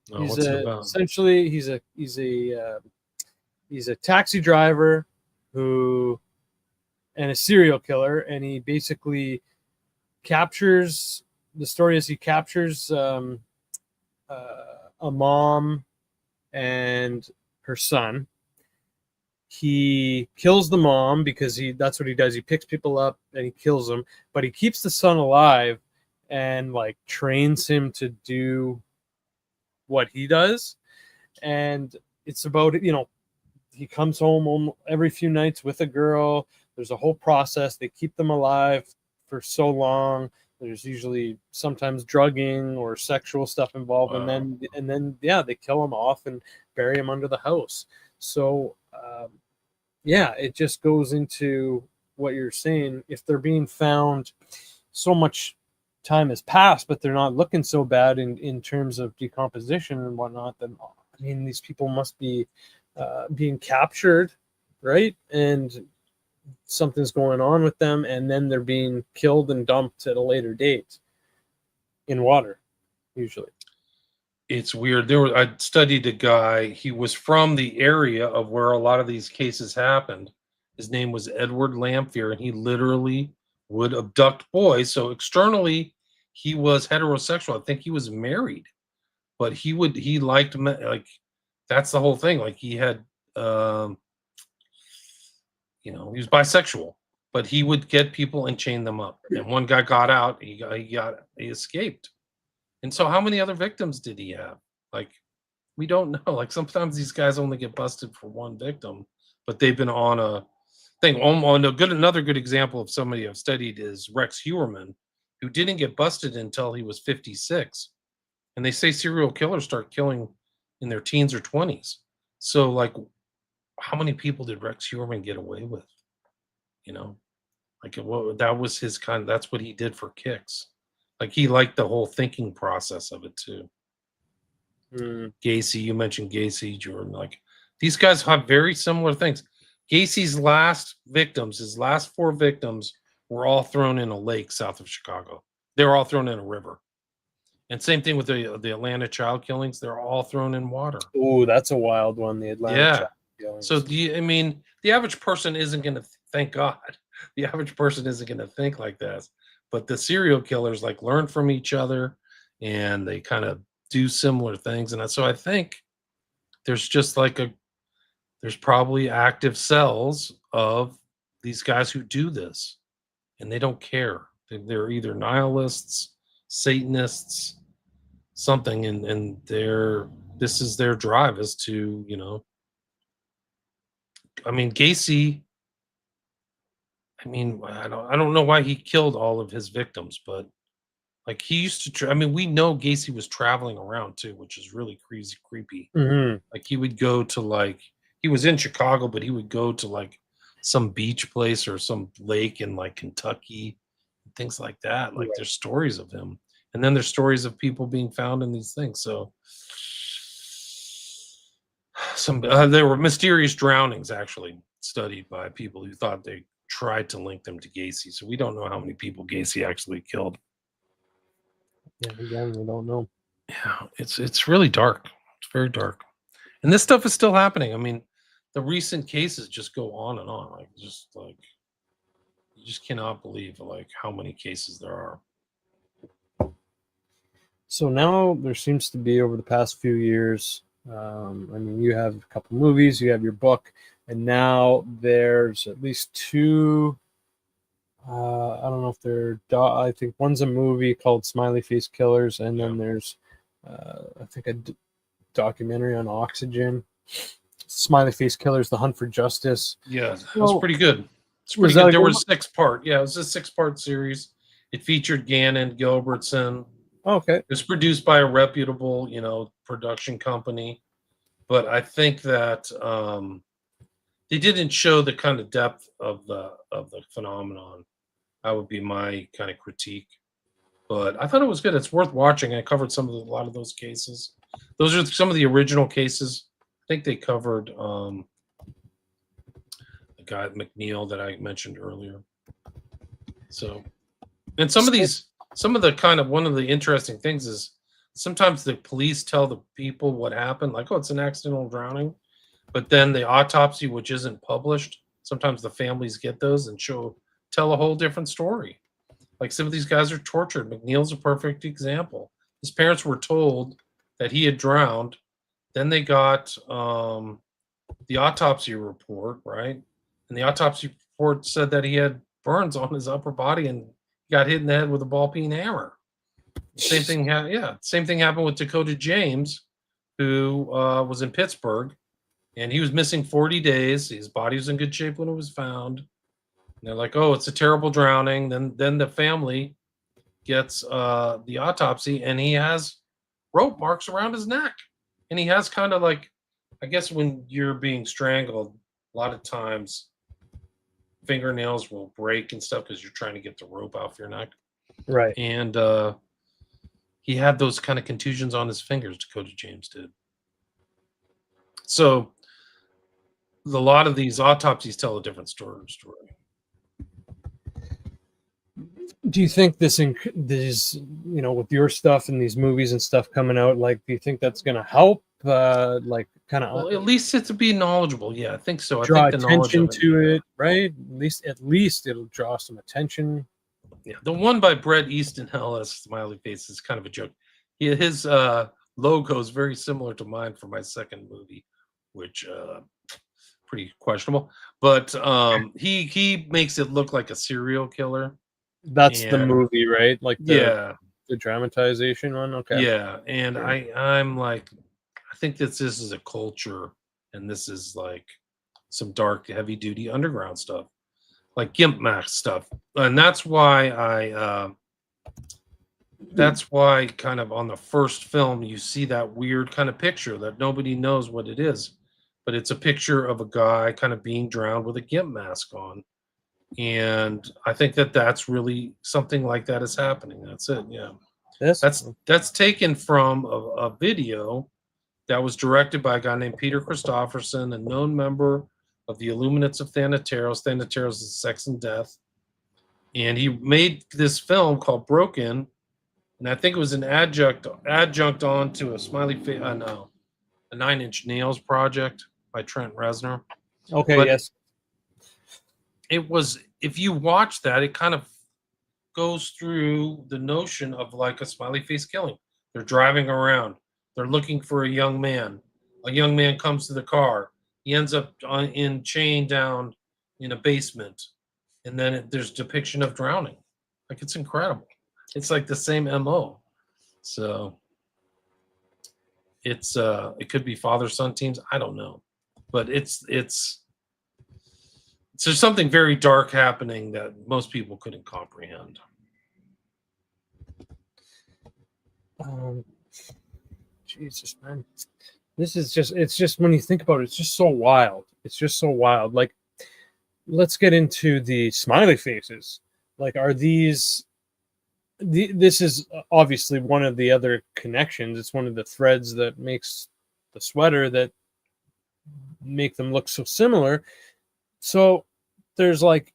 No, what's it about? Essentially, he's a taxi driver and a serial killer, and he basically captures a mom and her son, he kills the mom because that's what he does. He picks people up and he kills them, but he keeps the son alive and like trains him to do what he does. And it's about, he comes home every few nights with a girl. There's a whole process. They keep them alive for so long. There's usually sometimes drugging or sexual stuff involved. Wow. And then yeah, they kill them off and bury him under the house. So yeah, it just goes into what you're saying. If they're being found, so much time has passed, but they're not looking so bad in terms of decomposition and whatnot, then I mean, these people must be being captured, right? And something's going on with them, and then they're being killed and dumped at a later date in water, usually. It's weird. I studied a guy. He was from the area of where a lot of these cases happened. His name was Edward Lamphere, and he literally would abduct boys. So externally, he was heterosexual. I think he was married, but he liked men. Like, that's the whole thing. Like, he had, he was bisexual, but he would get people and chain them up. And one guy got out. He escaped. And so how many other victims did he have? Like, we don't know. Like, sometimes these guys only get busted for one victim, but they've been on a thing. Another good example of somebody I've studied is Rex Heuermann, who didn't get busted until he was 56. And they say serial killers start killing in their teens or 20s. So, like, how many people did Rex Heuermann get away with? Like, that was his that's what he did for kicks. Like, he liked the whole thinking process of it too. Gacy, you mentioned Gacy, Jordan. Like, these guys have very similar things. Gacy's last 4 victims were all thrown in a lake south of Chicago. They were all thrown in a river. And same thing with the Atlanta child killings. They're all thrown in water. Oh, that's a wild one. The Atlanta child killings. So the average person isn't going to, thank God, the average person isn't going to think like that. But the serial killers like learn from each other, and they kind of do similar things. And so I think there's just there's probably active cells of these guys who do this, and they don't care. They're either nihilists, Satanists, something, and this is their drive, is to, Gacy, I don't know why he killed all of his victims, but like, he used to we know Gacy was traveling around too, which is really creepy. Mm-hmm. Like, he would go to he was in Chicago, but he would go to some beach place or some lake in Kentucky, things like that. Like, there's stories of him, and then there's stories of people being found in these things. So there were mysterious drownings actually studied by people who thought they tried to link them to Gacy. So we don't know how many people Gacy actually killed. Yeah, again, we don't know. Yeah, it's really dark. It's very dark, and this stuff is still happening. The recent cases just go on and on. You just cannot believe how many cases there are. So now there seems to be, over the past few years, you have a couple movies, you have your book, and now there's at least 2. I don't know if they're. I think one's a movie called Smiley Face Killers, and then there's, I think, a documentary on Oxygen. Smiley Face Killers: The Hunt for Justice. Yeah, it was pretty good. It's pretty good. There was 6-part. Yeah, it was a 6-part series. It featured Gannon Gilbertson. Okay. It was produced by a reputable, production company, but I think that they didn't show the kind of depth of the phenomenon. That would be my kind of critique. But I thought it was good. It's worth watching. I covered a lot of those cases. Those are some of the original cases. I think they covered the guy McNeil that I mentioned earlier. So, and one of the interesting things is sometimes the police tell the people what happened, like, oh, it's an accidental drowning, but then the autopsy, which isn't published, sometimes the families get those and tell a whole different story. Like, some of these guys are tortured. McNeil's a perfect example. His parents were told that he had drowned. Then they got the autopsy report, right? And the autopsy report said that he had burns on his upper body and got hit in the head with a ball peen hammer. Same thing, same thing happened with Dakota James, who was in Pittsburgh, and he was missing 40 days. His body was in good shape when it was found. And they're like, "Oh, it's a terrible drowning." Then the family gets the autopsy, and he has rope marks around his neck, and he has kind of like, I guess when you're being strangled, a lot of times fingernails will break and stuff because you're trying to get the rope off your neck. Right. And he had those kind of contusions on his fingers, Dakota James did. So a lot of these autopsies tell a different story. Do you think this, with your stuff and these movies and stuff coming out, like, do you think that's going to help, like, kind of, well, at least to be knowledgeable? Yeah, I think so. Draw I think the attention to it, right? At least it'll draw some attention. Yeah, the one by Bret Easton Ellis, Smiley Face, is kind of a joke. His logo is very similar to mine for my second movie, which pretty questionable. But he makes it look like a serial killer. That's the movie, right? Like the dramatization one. Okay. Yeah, and I'm like, I think this is a culture, and this is like some dark, heavy duty underground stuff, like Gimp Mask stuff, and that's why kind of on the first film you see that weird kind of picture that nobody knows what it is, but it's a picture of a guy kind of being drowned with a Gimp mask on. And I think that's really something like that is happening. That's it. Yeah. That's taken from a video that was directed by a guy named Peter Christopherson, a known member of the Illuminates of Thanateros. Thanateros is sex and death. And he made this film called Broken. And I think it was an adjunct onto a Smiley Face, a 9 Inch Nails project by Trent Reznor. Okay, but yes. It was, if you watch that, it kind of goes through the notion of like a Smiley Face killing. They're driving around. They're looking for a young man. A young man comes to the car. He ends up chained down in a basement. And then there's depiction of drowning. Like, it's incredible. It's like the same MO. So it's it could be father-son teams. I don't know. But it's there's something very dark happening that most people couldn't comprehend. Jesus, man. It's just when you think about it, it's just so wild. It's just so wild. Like, let's get into the Smiley Faces. Like, are these... This is obviously one of the other connections. It's one of the threads that makes the sweater that make them look so similar. So there's like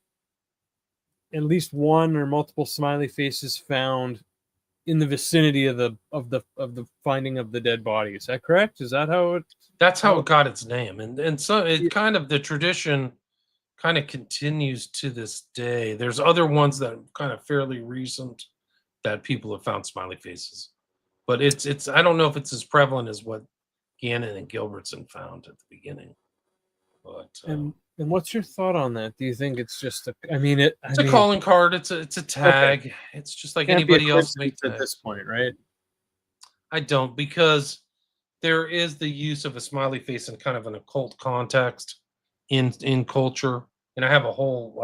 at least one or multiple Smiley Faces found in the vicinity of the finding of the dead body. Is that correct? Is that how it? That's how it got its name, and so it kind of, the tradition kind of continues to this day. There's other ones that are kind of fairly recent that people have found Smiley Faces, but it's I don't know if it's as prevalent as what Gannon and Gilbertson found at the beginning. But and what's your thought on that? Do you think it's just a calling card? It's a tag. Okay. It's just like anybody else makes at this point, right? I don't, because there is the use of a smiley face in kind of an occult context in culture, and I have a whole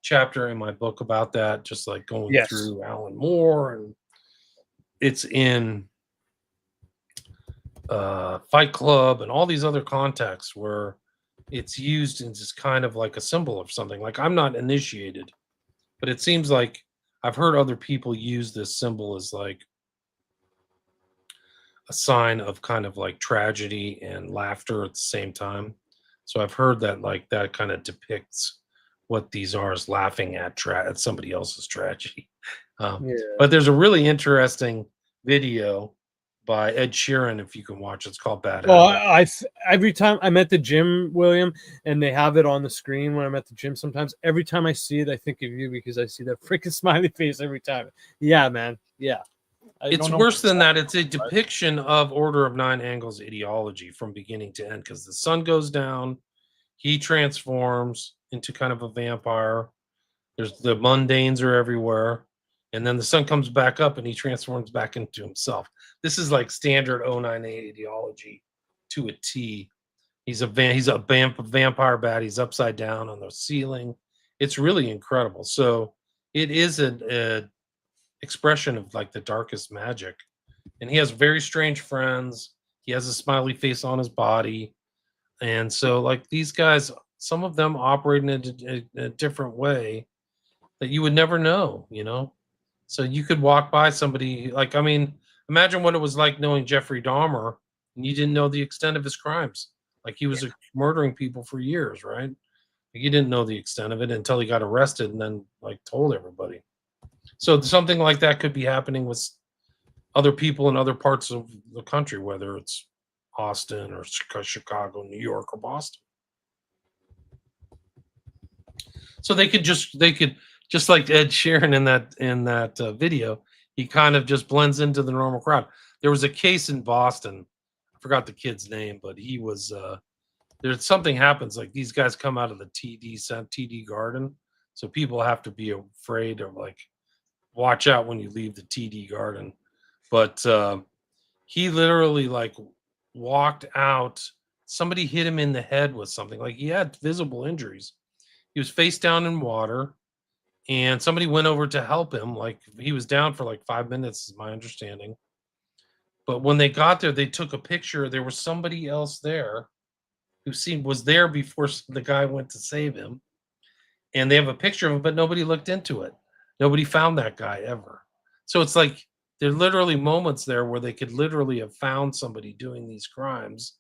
chapter in my book about that, just like going through Alan Moore, and it's in Fight Club and all these other contexts where it's used as kind of like a symbol of something. Like, I'm not initiated, but it seems like I've heard other people use this symbol as like a sign of kind of like tragedy and laughter at the same time. So I've heard that like that kind of depicts what these are, as laughing at somebody else's tragedy. But there's a really interesting video by Ed Sheeran, if you can watch. It's called Bad Well, every time I'm at the gym, William, and they have it on the screen when I'm at the gym, sometimes every time I see it, I think of you, because I see that freaking smiley face every time. Yeah, man. Yeah. It's worse than that. It's a depiction of Order of Nine Angles ideology from beginning to end, because the sun goes down, he transforms into kind of a vampire. There's the mundanes are everywhere, and then the sun comes back up and he transforms back into himself. This is like standard 09A ideology to a T. He's a vampire bat. He's upside down on the ceiling. It's really incredible. So it is a expression of like the darkest magic, and he has very strange friends. He has a smiley face on his body, and so like these guys, some of them operate in a different way that you would never know, you know. So you could walk by somebody, like, I mean, imagine what it was like knowing Jeffrey Dahmer and you didn't know the extent of his crimes. Like he was murdering people for years, right? Like, you didn't know the extent of it until he got arrested and then like told everybody. So something like that could be happening with other people in other parts of the country, whether it's Austin or Chicago, New York, or Boston. So they could just like Ed Sheeran in that video, he kind of just blends into the normal crowd. There was a case in Boston, I forgot the kid's name, but he was there's something happens, like these guys come out of the TD garden, so people have to be afraid or like watch out when you leave the TD garden. But he literally like walked out. Somebody hit him in the head with something. Like he had visible injuries. He was face down in water, and somebody went over to help him. Like he was down for like 5 minutes, is my understanding. But when they got there, they took a picture. There was somebody else there who was there before the guy went to save him. And they have a picture of him, but nobody looked into it. Nobody found that guy ever. So it's like there are literally moments there where they could literally have found somebody doing these crimes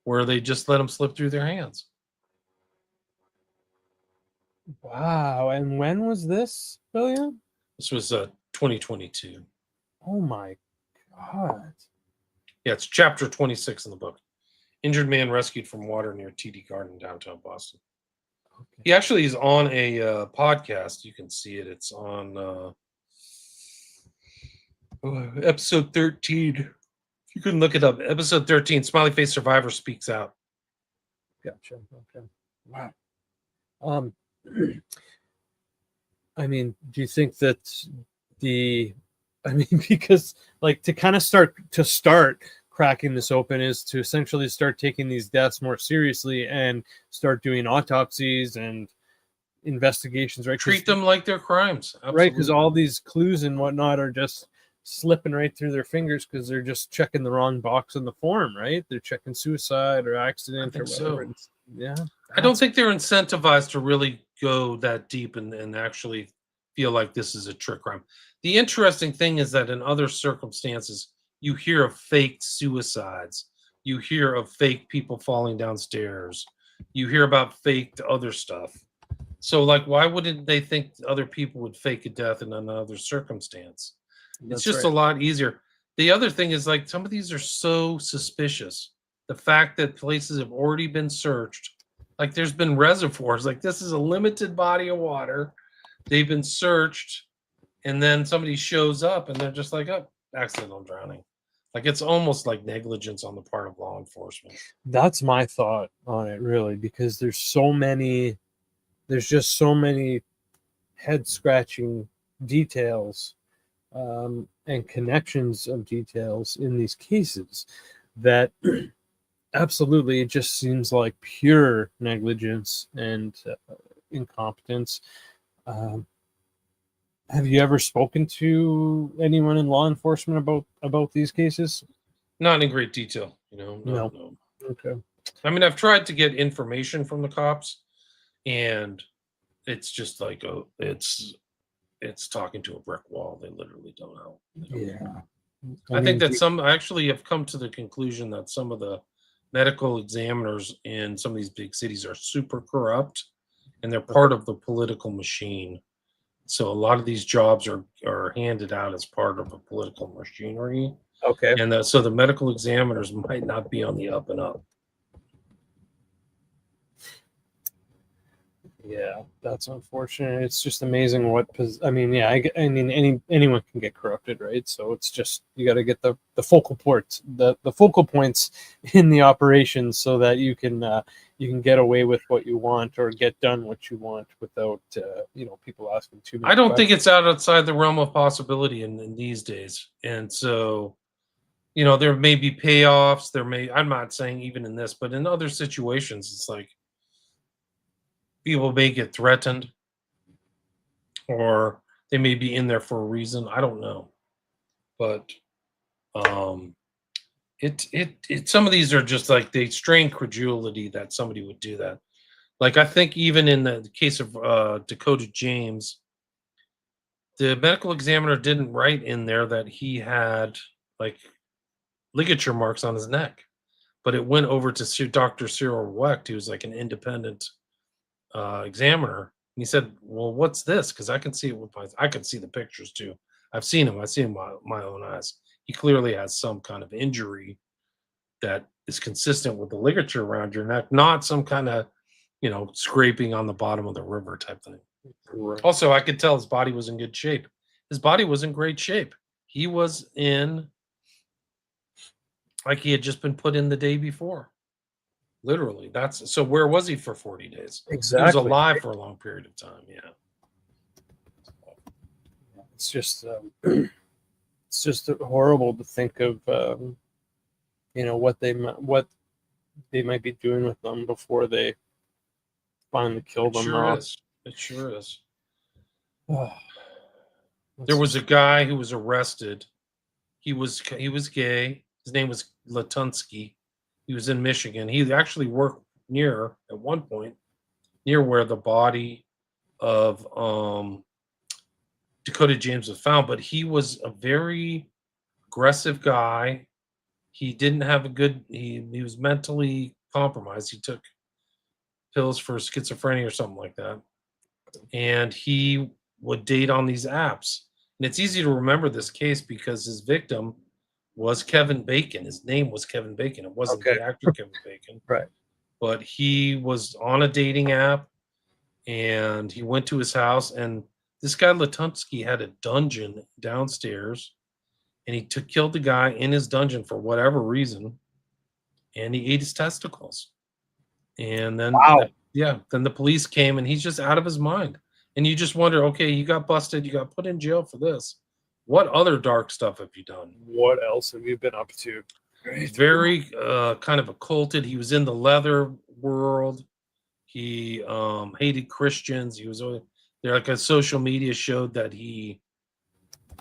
where they just let them slip through their hands. Wow. And when was this, William? This was 2022. Oh my God. Yeah, it's chapter 26 in the book. Injured man rescued from water near TD Garden, downtown Boston. Okay. He actually is on a podcast. You can see it. It's on episode 13. You can look it up. Episode 13, Smiley Face Survivor Speaks Out. Gotcha. Okay. Wow. I mean, do you think that because like to kind of start cracking this open is to essentially start taking these deaths more seriously and start doing autopsies and investigations, right? Treat them like they're crimes. Absolutely. Right, because all these clues and whatnot are just slipping right through their fingers because they're just checking the wrong box on the form, right? They're checking suicide or accident or whatever. So. Yeah. I don't think they're incentivized to really go that deep and actually feel like this is a trick crime. The interesting thing is that in other circumstances, you hear of faked suicides. You hear of fake people falling downstairs. You hear about faked other stuff. So, like, why wouldn't they think other people would fake a death in another circumstance? It's just a lot easier. The other thing is, like, some of these are so suspicious. The fact that places have already been searched, like there's been reservoirs, like this is a limited body of water. They've been searched, and then somebody shows up and they're just like, oh, accidental drowning. Like it's almost like negligence on the part of law enforcement. That's my thought on it, really, because there's just so many head scratching details and connections of details in these cases that absolutely it just seems like pure negligence and incompetence. Have you ever spoken to anyone in law enforcement about these cases? Not in great detail, No. Okay. I mean, I've tried to get information from the cops, and it's just like it's talking to a brick wall. They literally don't know. Yeah. I think that I actually have come to the conclusion that some of the medical examiners in some of these big cities are super corrupt, and they're part of the political machine. So a lot of these jobs are handed out as part of a political machinery. Okay. And so the medical examiners might not be on the up and up. Yeah, that's unfortunate. It's just amazing I mean, yeah, I mean, anyone can get corrupted, right? So it's just you got to get the focal points, the focal points in the operations, so that you can get away with what you want or get done what you want without people asking too many I don't think questions. it's outside the realm of possibility in these days. And so, there may be payoffs. I'm not saying even in this, but in other situations, it's like people may get threatened or they may be in there for a reason. I don't know. But um some of these are just like they strain credulity that somebody would do that. Like I think even in the case of Dakota James, the medical examiner didn't write in there that he had like ligature marks on his neck, but it went over to Dr. Cyril Wecht, who's like an independent examiner. And he said, "Well, what's this? Because I can see it with I can see the pictures too. I've seen him. I've seen him with my own eyes. He clearly has some kind of injury that is consistent with the ligature around your neck, not some kind of, scraping on the bottom of the river type thing." Right. Also, I could tell his body was in good shape. His body was in great shape. He was in like he had just been put in the day before. Literally. That's so where was he for 40 days? He was Exactly. alive for a long period of time. Yeah. It's just it's just horrible to think of what they might be doing with them before they finally kill It them sure off. is. It sure is. Oh, There that's was a just guy who was arrested. He was gay. His name was Latunsky. He was in Michigan. He actually worked near at one point near where the body of Dakota James was found, but he was a very aggressive guy. He didn't have a good he was mentally compromised. He took pills for schizophrenia or something like that. And he would date on these apps. And it's easy to remember this case because his victim was Kevin Bacon. His name was Kevin Bacon. It wasn't okay. the actor Kevin Bacon, Right. but he was on a dating app and he went to his house. And this guy Latunsky had a dungeon downstairs and he killed the guy in his dungeon for whatever reason. And he ate his testicles. And Wow. then the police came and he's just out of his mind. And you just wonder, okay, you got busted, you got put in jail for this. What other dark stuff have you done? What else have you been up to? Right. Very kind of occulted. He was in the leather world. He hated Christians. He was there. Like a social media showed that he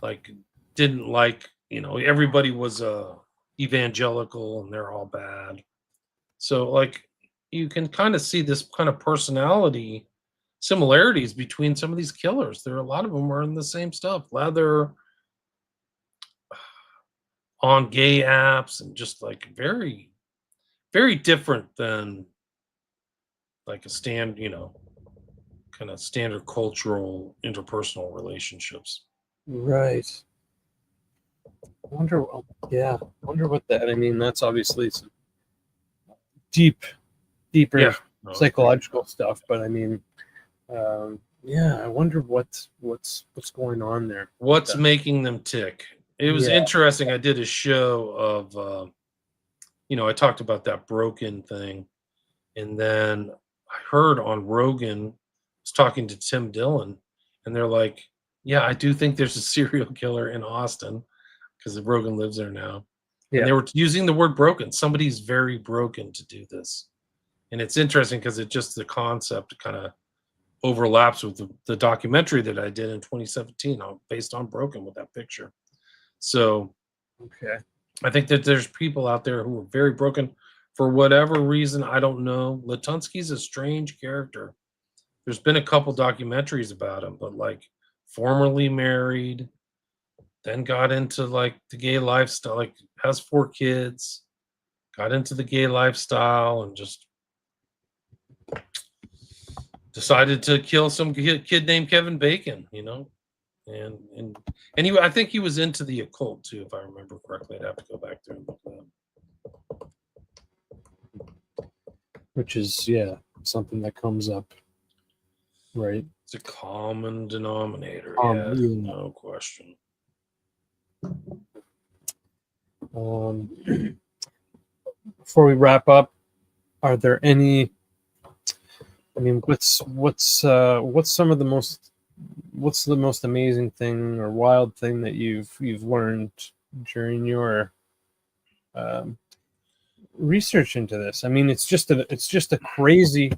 like didn't like, everybody was evangelical and they're all bad. So like you can kind of see this kind of personality similarities between some of these killers. There are a lot of them are in the same stuff, leather, on gay apps, and just like very, very different than like a kind of standard cultural interpersonal relationships. Right. Wonder. Yeah. Wonder what that. I mean, that's obviously some deeper Yeah, no, it's pretty psychological stuff. But I mean, yeah. I wonder what's going on there. what's making them tick. It was Yeah. interesting. I did a show of, I talked about that broken thing, and then I heard on Rogan was talking to Tim Dillon, and they're like, "Yeah, I do think there's a serial killer in Austin because Rogan lives there now." And Yeah. they were using the word broken. Somebody's very broken to do this, and it's interesting because it just the concept kind of overlaps with the documentary that I did in 2017 based on Broken with that picture. So Okay. I think that there's people out there who are very broken for whatever reason. I don't know. Latunsky's a strange character. There's been a couple documentaries about him, but like formerly married, then got into like the gay lifestyle, like has 4 kids, got into the gay lifestyle, and just decided to kill some kid named Kevin Bacon, and I think he was into the occult too, if I remember correctly. I'd have to go back there and look at that. Which is something that comes up. Right. It's a common denominator. Yeah. No question. Before we wrap up, are there any? I mean, what's some of the most what's the most amazing thing or wild thing that you've learned during your research into this? I mean, it's just a crazy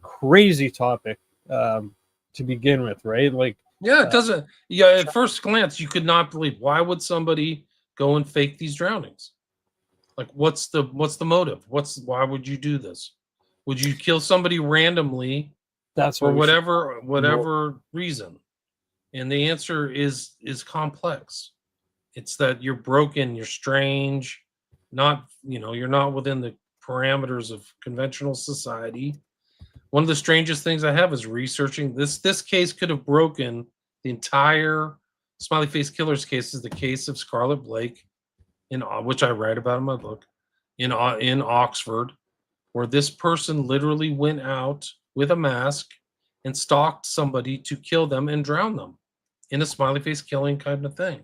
topic to begin with, right? Like, Yeah, it doesn't. Yeah, at first glance, you could not believe, why would somebody go and fake these drownings? Like, what's the motive? Why would you do this? Would you kill somebody randomly that's for what we should whatever reason? And the answer is complex. It's that you're broken, you're strange, you're not within the parameters of conventional society. One of the strangest things I have is researching this case could have broken the entire Smiley Face Killers case. Is the case of Scarlett Blake, in which I write about in my book, in Oxford, where this person literally went out with a mask and stalked somebody to kill them and drown them in a smiley face killing kind of thing.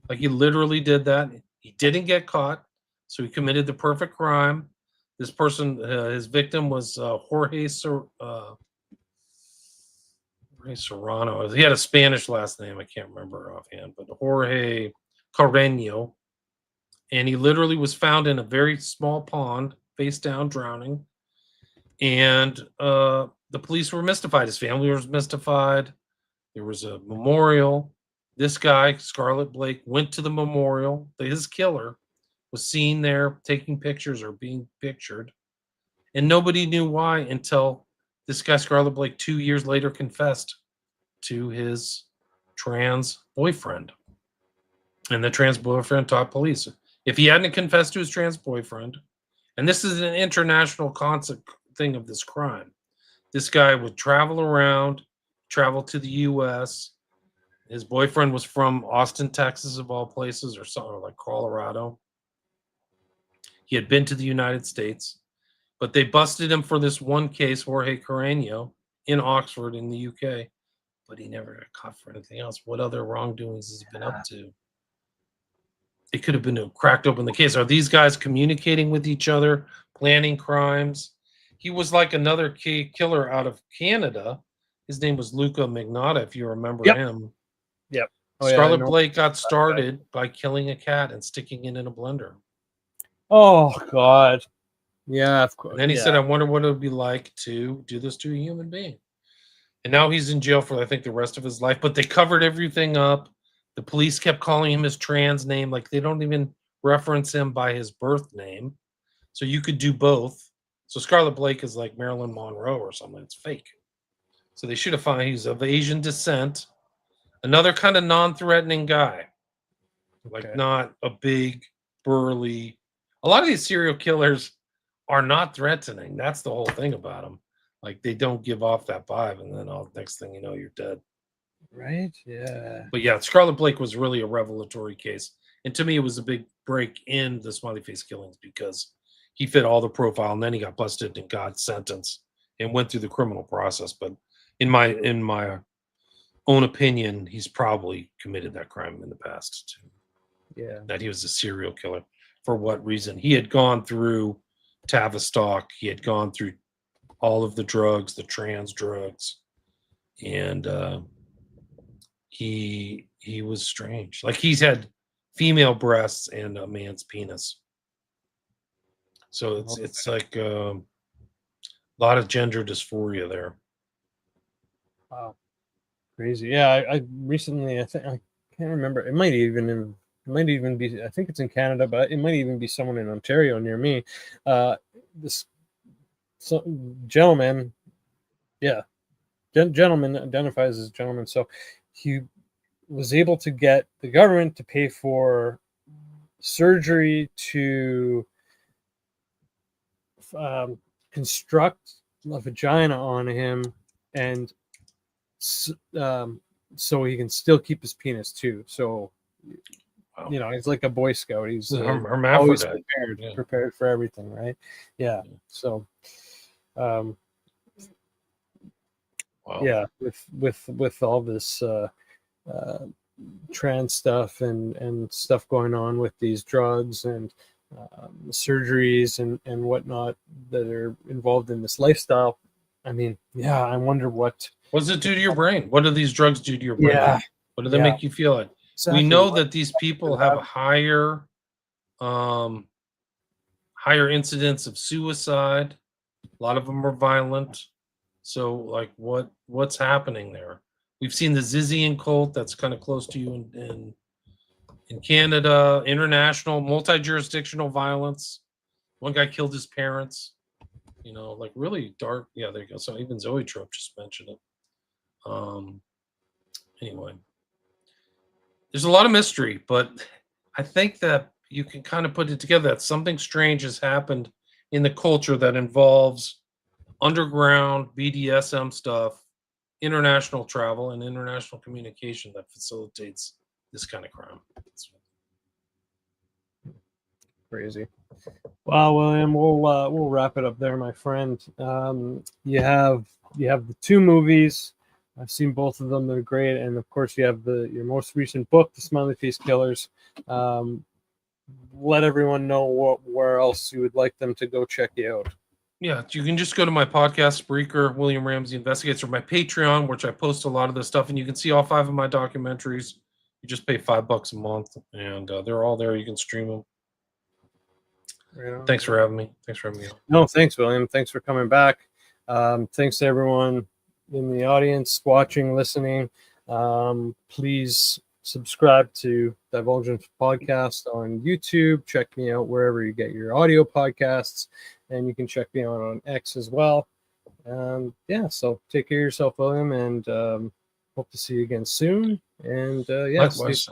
Like, he literally did that. He didn't get caught, so he committed the perfect crime. This person, his victim was Jorge Serrano. He had a Spanish last name. I can't remember offhand, but Jorge Carreño. And he literally was found in a very small pond, face down, drowning. And the police were mystified. His family was mystified. There was a memorial. This guy, Scarlett Blake, went to the memorial. His killer was seen there taking pictures or being pictured. And nobody knew why until this guy, Scarlett Blake, 2 years later confessed to his trans boyfriend. And the trans boyfriend taught police. If he hadn't confessed to his trans boyfriend, and this is an international concept thing of this crime, this guy would travel around, travel to the U.S. His boyfriend was from Austin, Texas, of all places, or something like Colorado. He had been to the United States, but they busted him for this one case, Jorge Carreño, in Oxford in the UK. But he never got caught for anything else. What other wrongdoings has he been up to? It could have been cracked open the case. Are these guys communicating with each other, planning crimes? He was like another killer out of Canada. His name was Luca Magnotta, if you remember him. Yep. Scarlett Blake got started by killing a cat and sticking it in a blender. Oh, God. Yeah, of course. And then he said, I wonder what it would be like to do this to a human being. And now he's in jail for, I think, the rest of his life. But they covered everything up. The police kept calling him his trans name. Like, they don't even reference him by his birth name. So you could do both. So Scarlett Blake is like Marilyn Monroe or something. It's fake. So they should have found he's of Asian descent. Another kind of non-threatening guy. Like, not a big, burly. A lot of these serial killers are not threatening. That's the whole thing about them. Like, they don't give off that vibe, and then next thing you know, you're dead. Right? Yeah. But yeah, Scarlett Blake was really a revelatory case. And to me, it was a big break in the Smiley Face Killings because he fit all the profile, and then he got busted and got sentenced and went through the criminal process. But in my own opinion, he's probably committed that crime in the past too. Yeah. That he was a serial killer. For what reason? He had gone through Tavistock. He had gone through all of the drugs, the trans drugs, and he was strange. Like, he's had female breasts and a man's penis. So it's like a lot of gender dysphoria there. Wow. Crazy. Yeah, I recently, I can't remember. It might even be, I think it's in Canada, but it might even be someone in Ontario near me. This gentleman, gentleman identifies as gentleman. So he was able to get the government to pay for surgery to construct a vagina on him, and so he can still keep his penis too. So, he's like a Boy Scout. He's always prepared for everything, right? Yeah. So, Wow. Yeah, with all this trans stuff and stuff going on with these drugs and surgeries and whatnot that are involved in this lifestyle. I mean, yeah, I wonder what. What does it do to your brain? What do these drugs do to your brain? Yeah, What do they yeah, make you feel like? exactly. We know that these people have a higher higher incidence of suicide. A lot of them are violent. So, like, what's happening there? We've seen the Zizian cult that's kind of close to you in Canada. International, multi-jurisdictional violence. One guy killed his parents. You know, like really dark. Yeah, there you go. So even Zoe Trope just mentioned it. Anyway, there's a lot of mystery, but I think that you can kind of put it together that something strange has happened in the culture that involves underground BDSM stuff, international travel, and international communication that facilitates this kind of crime. It's crazy. Well, William, we'll wrap it up there, my friend. You have the two movies. I've seen both of them; they're great, and of course, you have your most recent book, The Smiley Face Killers. Let everyone know where else you would like them to go check you out. Yeah, you can just go to my podcast, Spreaker, William Ramsey Investigates, or my Patreon, which I post a lot of this stuff, and you can see all 5 of my documentaries. You just pay $5 a month, and they're all there. You can stream them. Right. Thanks for having me. No, thanks, William. Thanks for coming back. Thanks to everyone in the audience watching, listening. Please subscribe to Divulgence Podcast on YouTube. Check me out wherever you get your audio podcasts, and you can check me out on X as well. Yeah, so take care of yourself, William, and hope to see you again soon. And yeah, likewise.